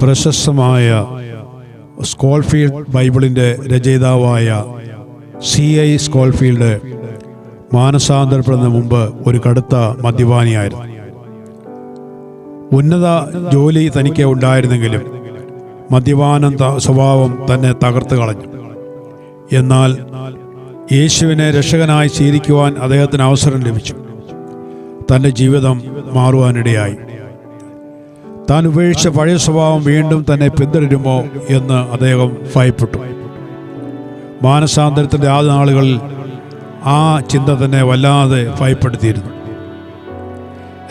പ്രശസ്തമായ സ്കോൾഫീൽഡ് ബൈബിളിൻ്റെ രചയിതാവായ C.I. സ്കോൾഫീൽഡ് മാനസാന്തരപ്പെടുന്നതിന് മുമ്പ് ഒരു കടുത്ത മദ്യപാനിയായിരുന്നു. ഉന്നത ജോലി തനിക്ക് ഉണ്ടായിരുന്നെങ്കിലും മദ്യപാനം സ്വഭാവം തന്നെ തകർത്ത് കളഞ്ഞു. എന്നാൽ യേശുവിനെ രക്ഷകനായി സ്വീകരിക്കുവാൻ അദ്ദേഹത്തിന് അവസരം ലഭിച്ചു. തൻ്റെ ജീവിതം മാറുവാനിടയായി. താൻ ഉപേക്ഷിച്ച പഴയ സ്വഭാവം വീണ്ടും തന്നെ പിന്തുടരുമോ എന്ന് അദ്ദേഹം ഭയപ്പെട്ടു. മാനസാന്തരത്തിൻ്റെ ആദ്യ നാളുകളിൽ ആ ചിന്ത തന്നെ വല്ലാതെ ഭയപ്പെടുത്തിയിരുന്നു.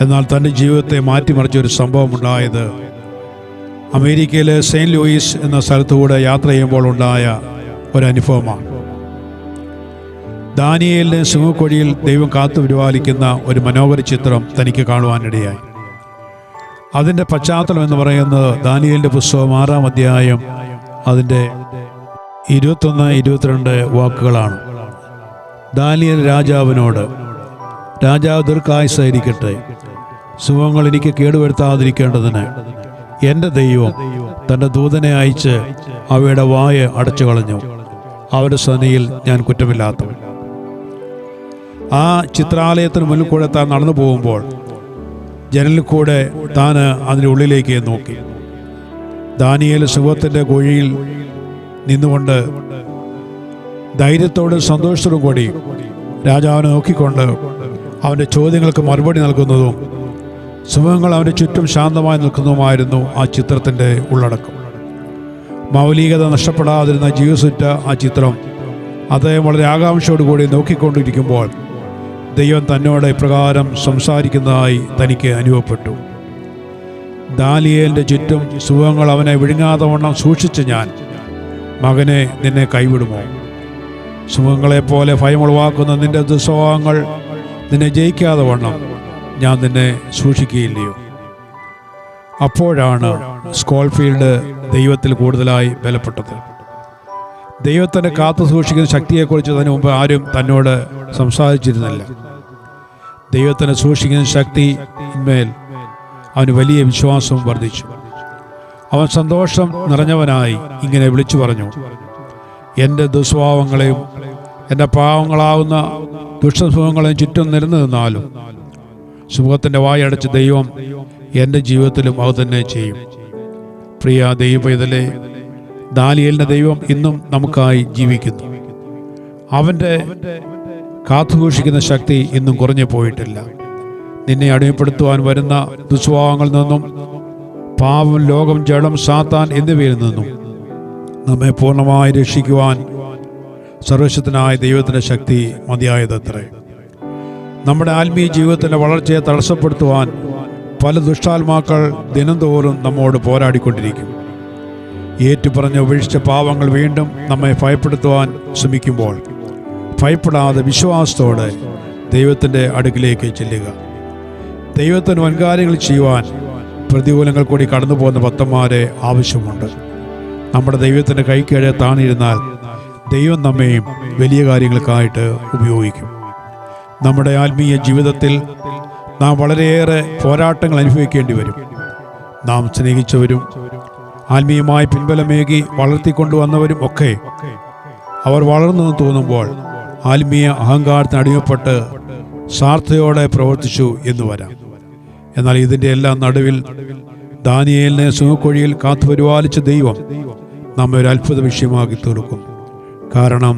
എന്നാൽ തൻ്റെ ജീവിതത്തെ മാറ്റിമറിച്ചൊരു സംഭവമുണ്ടായത് അമേരിക്കയിലെ സെയിൻറ്റ് ലൂയിസ് എന്ന സ്ഥലത്തുകൂടെ യാത്ര ചെയ്യുമ്പോൾ ഉണ്ടായ ഒരനുഭവമാണ്. ദാനിയേലിനെ സിംഹക്കുഴിയിൽ ദൈവം കാത്തു പരിപാലിക്കുന്ന ഒരു മനോഹര ചിത്രം തനിക്ക് കാണുവാനിടയായി. അതിൻ്റെ പശ്ചാത്തലം എന്ന് പറയുന്നത് ദാനിയേലിൻ്റെ പുസ്തകം 6-ാം അധ്യായം അതിൻ്റെ 21-22 വാക്കുകളാണ്. ദാനിയേൽ രാജാവിനോട്, രാജാവ് ദീർഘായുസ്സായിരിക്കട്ടെ, സിംഹങ്ങൾ എനിക്ക് കേടുവരുത്താതിരിക്കേണ്ടതിന് എൻ്റെ ദൈവം തൻ്റെ ദൂതനെ അയച്ച് അവയുടെ വായ അടച്ചു കളഞ്ഞു. അവരുടെ സന്നിധിയിൽ ഞാൻ കുറ്റമില്ലാത്തവൻ. ആ ചിത്രാലയത്തിന് മുന്നിൽ കൂടെ താൻ നടന്നു പോകുമ്പോൾ ജനലിൽ കൂടെ താൻ അതിൻ്റെ ഉള്ളിലേക്ക് നോക്കി. ദാനിയേൽ സിംഹത്തിൻ്റെ കുഴിയിൽ നിന്നുകൊണ്ട് ധൈര്യത്തോടും സന്തോഷത്തോടും കൂടി രാജാവിനെ നോക്കിക്കൊണ്ട് അവൻ്റെ ചോദ്യങ്ങൾക്ക് മറുപടി നൽകുന്നതും സിംഹങ്ങൾ അവൻ്റെ ചുറ്റും ശാന്തമായി നിൽക്കുന്നതുമായിരുന്നു ആ ചിത്രത്തിൻ്റെ ഉള്ളടക്കം. മൗലികത നഷ്ടപ്പെടാതിരുന്ന ജീവസുറ്റ ആ ചിത്രം അദ്ദേഹം വളരെ ആകാംക്ഷയോടുകൂടി നോക്കിക്കൊണ്ടിരിക്കുമ്പോൾ ദൈവം തന്നോട് ഇപ്രകാരം സംസാരിക്കുന്നതായി തനിക്ക് അനുഭവപ്പെട്ടു. ദാനിയേലിൻ്റെ ചുറ്റും സിംഹങ്ങൾ അവനെ വിഴുങ്ങാതെ വണ്ണം സൂക്ഷിച്ച് ഞാൻ, മകനെ, നിന്നെ കൈവിടുമോ? സിംഹങ്ങളെപ്പോലെ ഭയമുളവാക്കുന്ന നിന്റെ ദുസ്വഭാവങ്ങൾ നിന്നെ ജയിക്കാതെ വണ്ണം ഞാൻ നിന്നെ സൂക്ഷിക്കുകയില്ലയോ? അപ്പോഴാണ് സ്കോൾഫീൽഡ് ദൈവത്തിൽ കൂടുതലായി ബലപ്പെട്ടത്. ദൈവത്തിൻ്റെ കാത്തു സൂക്ഷിക്കുന്ന ശക്തിയെക്കുറിച്ച് അതിനു മുമ്പ് ആരും തന്നോട് സംസാരിച്ചിരുന്നില്ല. ദൈവത്തിനെ സൂക്ഷിക്കുന്ന ശക്തിന്മേൽ അവന് വലിയ വിശ്വാസം വർദ്ധിച്ചു. അവൻ സന്തോഷം നിറഞ്ഞവനായി ഇങ്ങനെ വിളിച്ചു പറഞ്ഞു, എൻ്റെ ദുസ്വഭാവങ്ങളെയും എൻ്റെ പാവങ്ങളാവുന്ന ദുഷ്ടസ്വഭാവങ്ങളെയും ചുറ്റും നിരന്നു നിന്നാലും സിംഹത്തിൻ്റെ വായടച്ച് ദൈവം എൻ്റെ ജീവിതത്തിലും അത് തന്നെ ചെയ്യും. പ്രിയ ദൈവപൈതലേ, ദാനിയേലിൻ്റെ ദൈവം ഇന്നും നമുക്കായി ജീവിക്കുന്നു. അവൻ്റെ കാത്തുസൂക്ഷിക്കുന്ന ശക്തി ഇന്നും കുറഞ്ഞു പോയിട്ടില്ല. നിന്നെ അടിമപ്പെടുത്തുവാൻ വരുന്ന ദുസ്വഭാവങ്ങളിൽ നിന്നും, പാപം, ലോകം, ജഡം, സാത്താൻ എന്നിവയിൽ നിന്നും നമ്മെ പൂർണ്ണമായി രക്ഷിക്കുവാൻ സർവശക്തനായ ദൈവത്തിൻ്റെ ശക്തി മതിയായതത്രേ. നമ്മുടെ ആത്മീയ ജീവിതത്തിൻ്റെ വളർച്ചയെ തടസ്സപ്പെടുത്തുവാൻ പല ദുഷ്ടാത്മാക്കൾ ദിനംതോറും നമ്മോട് പോരാടിക്കൊണ്ടിരിക്കും. ഏറ്റുപറഞ്ഞ ഉപേക്ഷിച്ച പാവങ്ങൾ വീണ്ടും നമ്മെ ഭയപ്പെടുത്തുവാൻ ശ്രമിക്കുമ്പോൾ ഭയപ്പെടാതെ വിശ്വാസത്തോടെ ദൈവത്തിൻ്റെ അടുക്കിലേക്ക് ചെല്ലുക. ദൈവത്തിന് വൻകാര്യങ്ങൾ ചെയ്യുവാൻ പ്രതികൂലങ്ങൾ കൂടി കടന്നു പോകുന്ന ഭക്തന്മാരെ ആവശ്യമുണ്ട്. നമ്മുടെ ദൈവത്തിൻ്റെ കൈക്കീഴെ താണിരുന്നാൽ ദൈവം നമ്മെയും വലിയ കാര്യങ്ങൾക്കായിട്ട് ഉപയോഗിക്കും. നമ്മുടെ ആത്മീയ ജീവിതത്തിൽ നാം വളരെയേറെ പോരാട്ടങ്ങൾ അനുഭവിക്കേണ്ടി വരും. നാം സ്നേഹിച്ചവരും ആത്മീയമായി പിൻബലമേകി വളർത്തിക്കൊണ്ടുവന്നവരും ഒക്കെ അവർ വളർന്നെന്ന് തോന്നുമ്പോൾ ആത്മീയ അഹങ്കാരത്തിന് അടിമപ്പെട്ട് സ്വാർത്ഥയോടെ പ്രവർത്തിച്ചു എന്ന് വരാം. എന്നാൽ ഇതിൻ്റെ എല്ലാം നടുവിൽ ദാനിയേലിനെ സിംഹക്കുഴിയിൽ കാത്തുപരിപാലിച്ച ദൈവം നമ്മെ ഒരു അത്ഭുത വിഷയമാക്കി തീർക്കും. കാരണം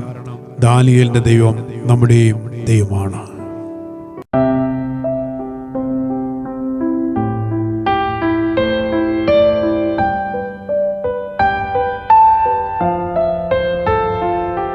ദാനിയേലിൻ്റെ ദൈവം നമ്മുടെയും ദൈവമാണ്.